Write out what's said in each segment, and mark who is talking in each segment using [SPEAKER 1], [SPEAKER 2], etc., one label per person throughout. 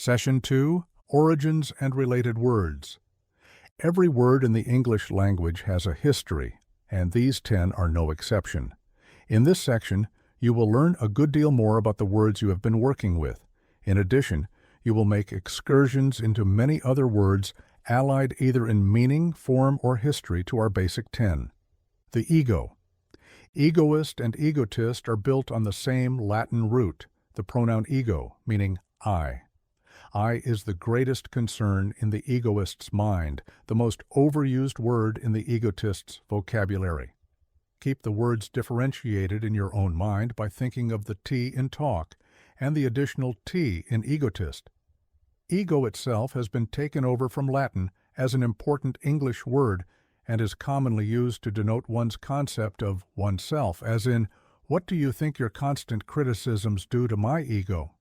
[SPEAKER 1] Session 2, Origins and Related Words. Every word in the English language has a history, and these 10 are no exception. In this section, you will learn a good deal more about the words you have been working with. In addition, you will make excursions into many other words allied either in meaning, form, or history to our basic 10. The ego. Egoist and egotist are built on the same Latin root, the pronoun ego, meaning I. I is the greatest concern in the egoist's mind, the most overused word in the egotist's vocabulary. Keep the words differentiated in your own mind by thinking of the T in talk and the additional T in egotist. Ego itself has been taken over from Latin as an important English word and is commonly used to denote one's concept of oneself, as in, "What do you think your constant criticisms do to my ego?"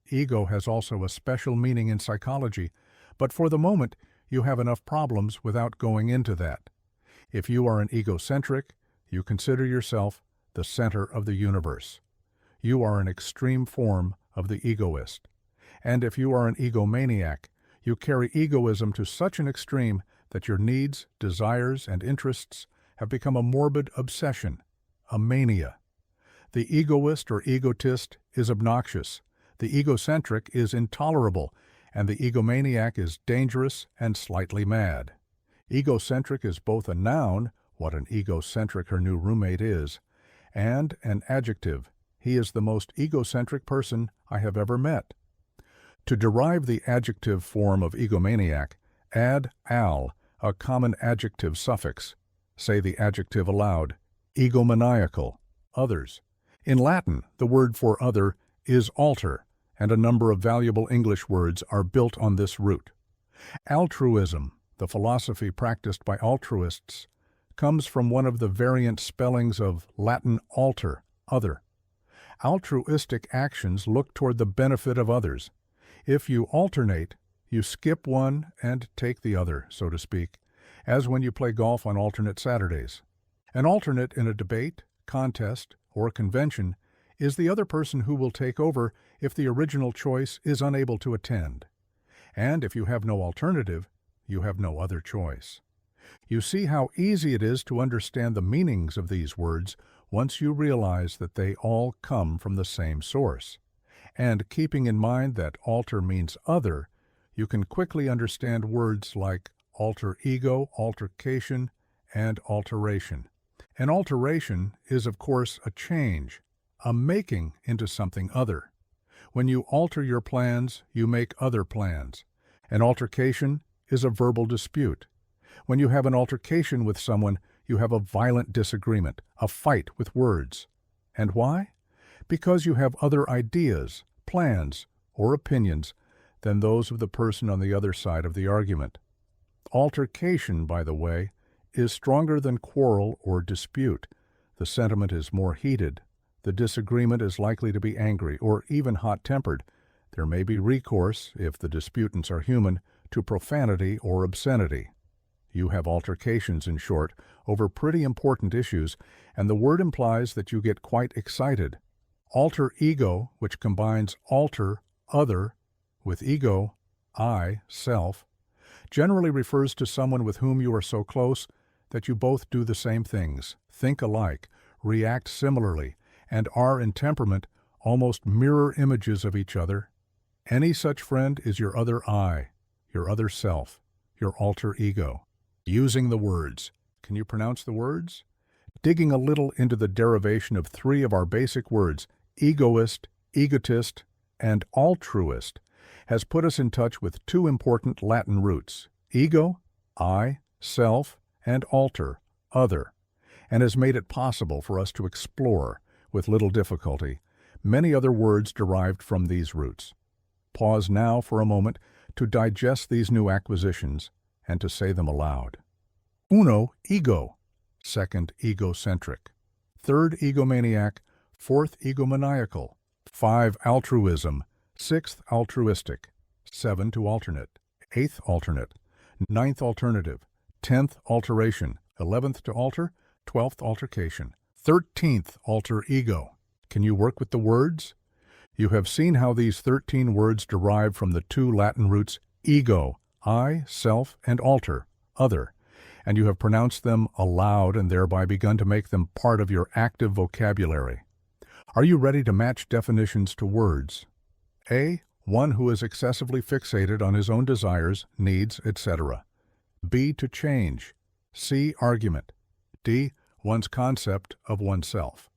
[SPEAKER 1] Ego has also a special meaning in psychology, but for the moment you have enough problems without going into that. If you are an egocentric, you consider yourself the center of the universe. You are an extreme form of the egoist. And if you are an egomaniac, you carry egoism to such an extreme that your needs, desires, and interests have become a morbid obsession, a mania. The egoist or egotist is obnoxious, the egocentric is intolerable, and the egomaniac is dangerous and slightly mad. Egocentric is both a noun, what an egocentric her new roommate is, and an adjective. He is the most egocentric person I have ever met. To derive the adjective form of egomaniac, add -al, a common adjective suffix. Say the adjective aloud, egomaniacal, others. In Latin, the word for other is alter, and a number of valuable English words are built on this root. Altruism, the philosophy practiced by altruists, comes from one of the variant spellings of Latin alter, other. Altruistic actions look toward the benefit of others. If you alternate, you skip one and take the other, so to speak, as when you play golf on alternate Saturdays. An alternate in a debate, contest, or convention is the other person who will take over if the original choice is unable to attend. And if you have no alternative, you have no other choice. You see how easy it is to understand the meanings of these words once you realize that they all come from the same source. And keeping in mind that alter means other, you can quickly understand words like alter ego, altercation, and alteration. An alteration is, of course, a change, a making into something other. When you alter your plans, you make other plans. An altercation is a verbal dispute. When you have an altercation with someone, you have a violent disagreement, a fight with words. And why? Because you have other ideas, plans, or opinions than those of the person on the other side of the argument. Altercation, by the way, is stronger than quarrel or dispute. The sentiment is more heated. The disagreement is likely to be angry or even hot-tempered. There may be recourse, if the disputants are human, to profanity or obscenity. You have altercations, in short, over pretty important issues, and the word implies that you get quite excited. Alter ego, which combines alter, other, with ego, I, self, generally refers to someone with whom you are so close that you both do the same things, think alike, react similarly, and are in temperament almost mirror images of each other. Any such friend is your other I, your other self, your alter ego. Using the words. Can you pronounce the words? Digging a little into the derivation of 3 of our basic words, egoist, egotist, and altruist, has put us in touch with 2 important Latin roots, ego, I, self, and alter, other, and has made it possible for us to explore, with little difficulty, many other words derived from these roots. Pause now for a moment to digest these new acquisitions and to say them aloud. 1. Ego. 2. Egocentric. 3. Egomaniac. 4. Egomaniacal. 5. Altruism. 6. Altruistic. 7. To alternate. 8. Alternate. 9th alternative. 10th alteration. 11th to alter. 12th altercation. 13th alter ego. Can you work with the words? You have seen how these 13 words derive from the two Latin roots ego, I, self, and alter, other, and you have pronounced them aloud and thereby begun to make them part of your active vocabulary. Are you ready to match definitions to words? A. One who is excessively fixated on his own desires, needs, etc. B. To change. C. Argument. D. One's concept of oneself.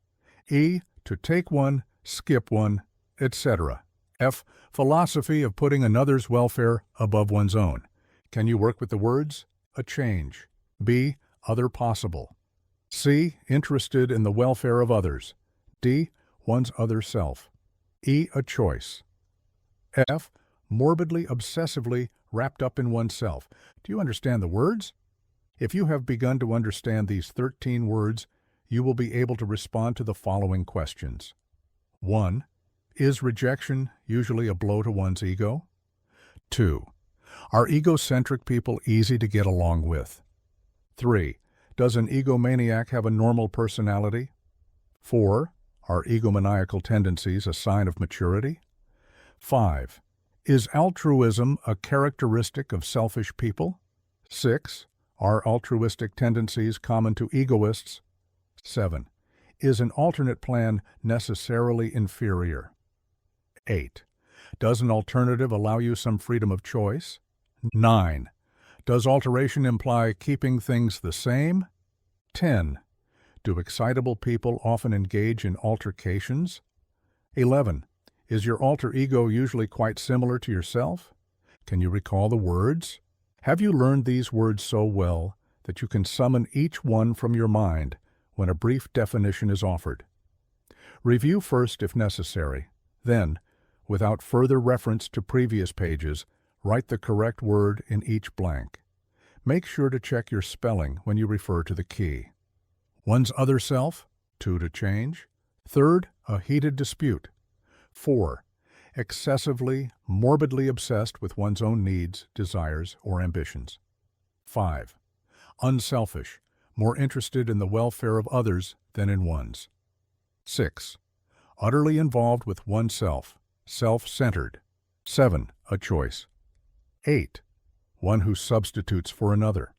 [SPEAKER 1] E. To take one, skip one, etc. F. Philosophy of putting another's welfare above one's own. Can you work with the words? A change. B. Other possible. C. Interested in the welfare of others. D. One's other self. E. A choice. F. Morbidly, obsessively wrapped up in oneself. Do you understand the words? If you have begun to understand these 13 words, you will be able to respond to the following questions. 1. Is rejection usually a blow to one's ego? 2. Are egocentric people easy to get along with? 3. Does an egomaniac have a normal personality? 4. Are egomaniacal tendencies a sign of maturity? 5. Is altruism a characteristic of selfish people? 6. Are altruistic tendencies common to egoists? 7. Is an alternate plan necessarily inferior? 8. Does an alternative allow you some freedom of choice? 9. Does alteration imply keeping things the same? 10. Do excitable people often engage in altercations? 11. Is your alter ego usually quite similar to yourself? Can you recall the words? Have you learned these words so well that you can summon each one from your mind when a brief definition is offered? Review first if necessary. Then, without further reference to previous pages, write the correct word in each blank. Make sure to check your spelling when you refer to the key. One's other self, 2. To change. 3. A heated dispute. 4. Excessively, morbidly obsessed with one's own needs, desires, or ambitions. 5. Unselfish, more interested in the welfare of others than in one's. 6. Utterly involved with oneself, self-centered. 7. A choice. 8. One who substitutes for another.